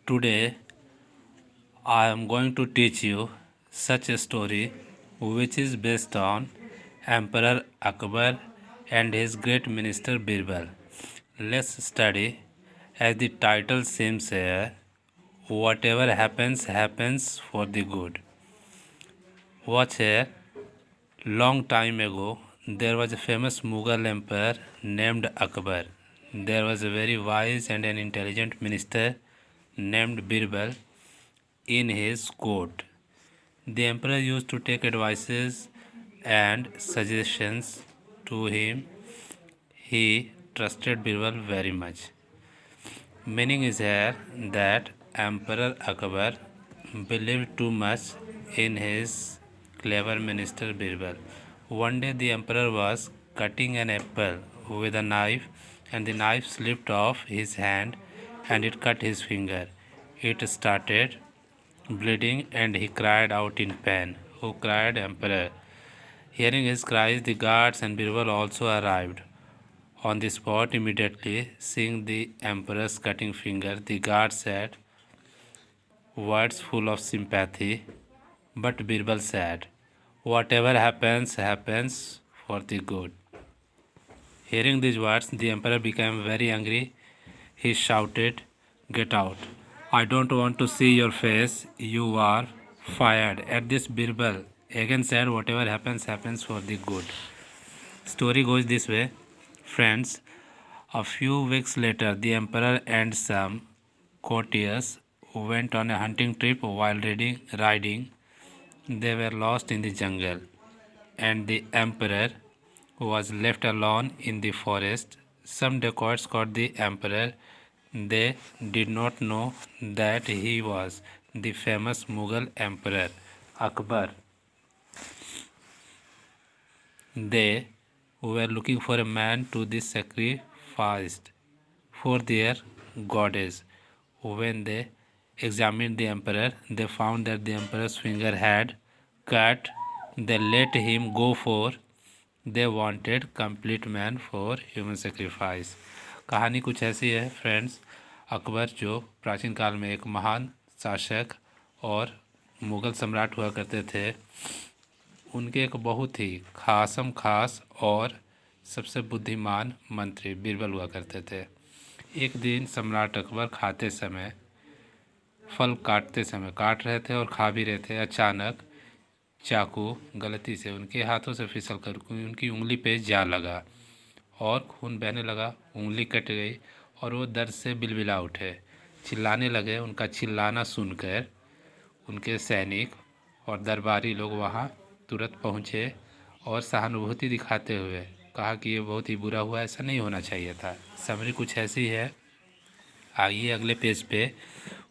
Today I am going to teach you such a story which is based on Emperor Akbar and his great minister Birbal. Let's study. As the title seems here, whatever happens, happens for the good. Watch here. Long time ago, there was a famous Mughal emperor named Akbar. There was a very wise and an intelligent minister named Birbal in his court. The emperor used to take advices and suggestions to him. He trusted Birbal very much. Meaning is here that Emperor Akbar believed too much in his clever minister Birbal. One day the emperor was cutting an apple with a knife and the knife slipped off his hand and it cut his finger. It started bleeding and he cried out in pain. Who cried? Emperor. Hearing his cries, the guards and Birbal also arrived. On the spot immediately, seeing the emperor's cutting finger, the guard said words full of sympathy, but Birbal said, "Whatever happens, happens for the good." Hearing these words, the emperor became very angry. He shouted, "Get out! I don't want to see your face. You are fired." At this, Birbal again said, "Whatever happens, happens for the good." Story goes this way, friends. A few weeks later, the emperor and some courtiers went on a hunting trip. While riding, they were lost in the jungle, and the emperor was left alone in the forest. Some dacoits caught the emperor. They did not know that he was the famous Mughal emperor Akbar. They were looking for a man to be sacrificed for their goddess. When they examined the emperor, they found that the emperor's finger had cut. They let him go for they wanted complete man for human sacrifice. कहानी कुछ ऐसी है friends. Akbar जो प्राचीन काल में एक महान शासक और मुग़ल सम्राट हुआ करते थे, उनके एक बहुत ही खास और सबसे बुद्धिमान मंत्री बीरबल हुआ करते थे। एक दिन सम्राट अकबर खाते समय फल काटते समय काट रहे थे और खा भी रहे थे। अचानक चाकू गलती से उनके हाथों से फिसल कर उनकी उंगली पे जा लगा और खून बहने लगा। उंगली कट गई और वो दर्द से बिलबिला उठे, चिल्लाने लगे। उनका चिल्लाना सुनकर उनके सैनिक और दरबारी लोग वहाँ तुरंत पहुँचे और सहानुभूति दिखाते हुए कहा कि ये बहुत ही बुरा हुआ, ऐसा नहीं होना चाहिए था। समरी कुछ ऐसी है, आइए अगले पेज पे।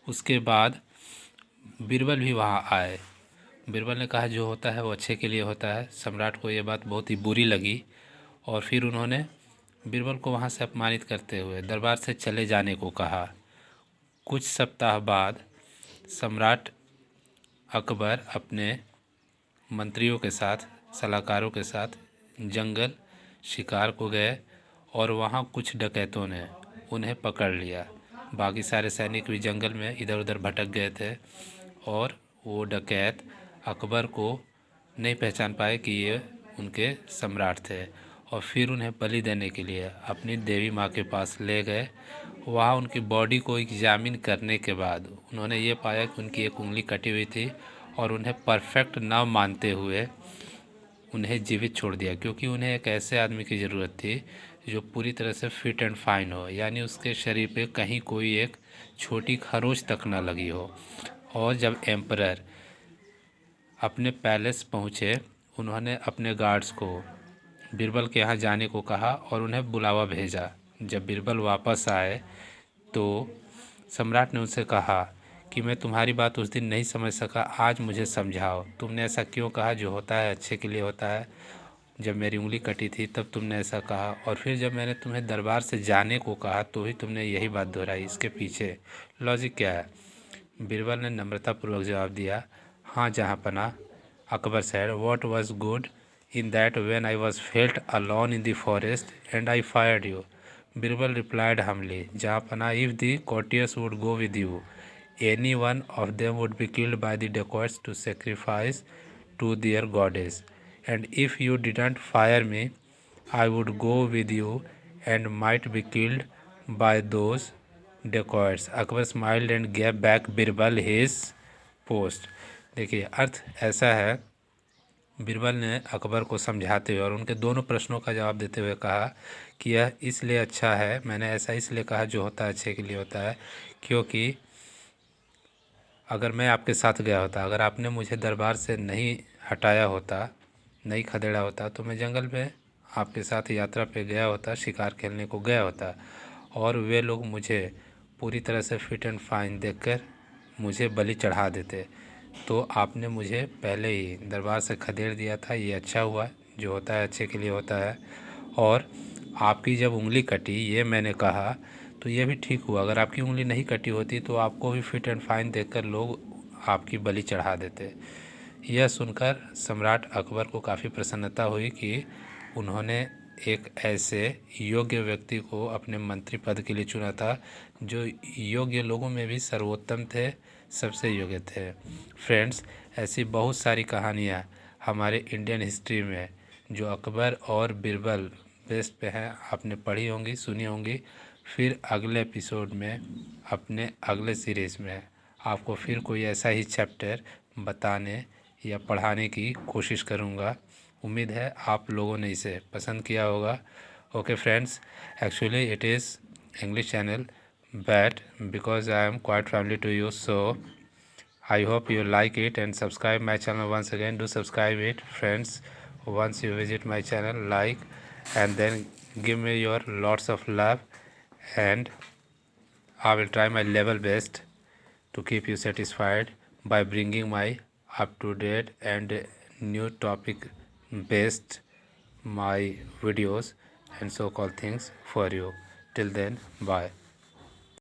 उसके बाद बीरबल भी वहाँ आए। बीरबल ने कहा जो होता है वो अच्छे के लिए होता है। सम्राट को ये बात बहुत ही बुरी लगी और फिर उन्होंने बीरबल को वहाँ से अपमानित करते हुए दरबार से चले जाने को कहा। कुछ सप्ताह बाद सम्राट अकबर अपने मंत्रियों के साथ, सलाहकारों के साथ जंगल शिकार को गए और वहाँ कुछ डकैतों ने उन्हें पकड़ लिया। बाकी सारे सैनिक भी जंगल में इधर उधर भटक गए थे और वो डकैत अकबर को नहीं पहचान पाए कि ये उनके सम्राट थे और फिर उन्हें बलि देने के लिए अपनी देवी माँ के पास ले गए। वहाँ उनकी बॉडी को एग्जामिन करने के बाद उन्होंने ये पाया कि उनकी एक उंगली कटी हुई थी और उन्हें परफेक्ट ना मानते हुए उन्हें जीवित छोड़ दिया, क्योंकि उन्हें एक ऐसे आदमी की ज़रूरत थी जो पूरी तरह से फिट एंड फाइन हो, यानी उसके शरीर पे कहीं कोई एक छोटी खरोच तक ना लगी हो। और जब एम्परर अपने पैलेस पहुँचे, उन्होंने अपने गार्ड्स को बीरबल के यहाँ जाने को कहा और उन्हें बुलावा भेजा। जब बीरबल वापस आए तो सम्राट ने उनसे कहा कि मैं तुम्हारी बात उस दिन नहीं समझ सका, आज मुझे समझाओ, तुमने ऐसा क्यों कहा? जो होता है अच्छे के लिए होता है। जब मेरी उंगली कटी थी तब तुमने ऐसा कहा और फिर जब मैंने तुम्हें दरबार से जाने को कहा तो ही तुमने यही बात दोहराई। इसके पीछे लॉजिक क्या है? बीरबल ने नम्रतापूर्वक जवाब दिया, हाँ जहाँपनाह। Akbar said, what was good in that when I was felt alone in the forest and I fired you? Birbal replied humbly, Jahanpanah, if the courtiers would go with you, any one of them would be killed by the dacoits to sacrifice to their goddess, and if you didn't fire me, I would go with you and might be killed by those dacoits. Akbar smiled and gave back Birbal his post. देखिए अर्थ ऐसा है, बीरबल ने अकबर को समझाते हुए और उनके दोनों प्रश्नों का जवाब देते हुए कहा कि यह इसलिए अच्छा है, मैंने ऐसा इसलिए कहा जो होता है अच्छे के लिए होता है, क्योंकि अगर मैं आपके साथ गया होता, अगर आपने मुझे दरबार से नहीं हटाया होता, नहीं खदेड़ा होता, तो मैं जंगल में आपके साथ यात्रा पे गया होता, शिकार खेलने को गया होता, और वे लोग मुझे पूरी तरह से फिट एंड फाइन देखकर मुझे बलि चढ़ा देते। तो आपने मुझे पहले ही दरबार से खदेड़ दिया था, ये अच्छा हुआ, जो होता है अच्छे के लिए होता है। और आपकी जब उंगली कटी, ये मैंने कहा, तो ये भी ठीक हुआ। अगर आपकी उंगली नहीं कटी होती तो आपको भी फिट एंड फाइन देखकर लोग आपकी बलि चढ़ा देते। यह सुनकर सम्राट अकबर को काफ़ी प्रसन्नता हुई कि उन्होंने एक ऐसे योग्य व्यक्ति को अपने मंत्री पद के लिए चुना था जो योग्य लोगों में भी सर्वोत्तम थे, सबसे योग्य थे। फ्रेंड्स, ऐसी बहुत सारी कहानियाँ हमारे इंडियन हिस्ट्री में जो अकबर और बीरबल बेस पे हैं, आपने पढ़ी होंगी, सुनी होंगी। फिर अगले एपिसोड में, अपने अगले सीरीज़ में आपको फिर कोई ऐसा ही चैप्टर बताने या पढ़ाने की कोशिश करूँगा। उम्मीद है आप लोगों ने इसे पसंद किया होगा। Okay friends, actually it is English channel, but because I am quite friendly to you, so I hope you like it and subscribe my channel. Once again, do subscribe it, friends. Once you visit my channel, like and then give me your lots of love, and I will try my level best to keep you satisfied by bringing my up to date and new topic based my videos and so called things for you. Till then, bye.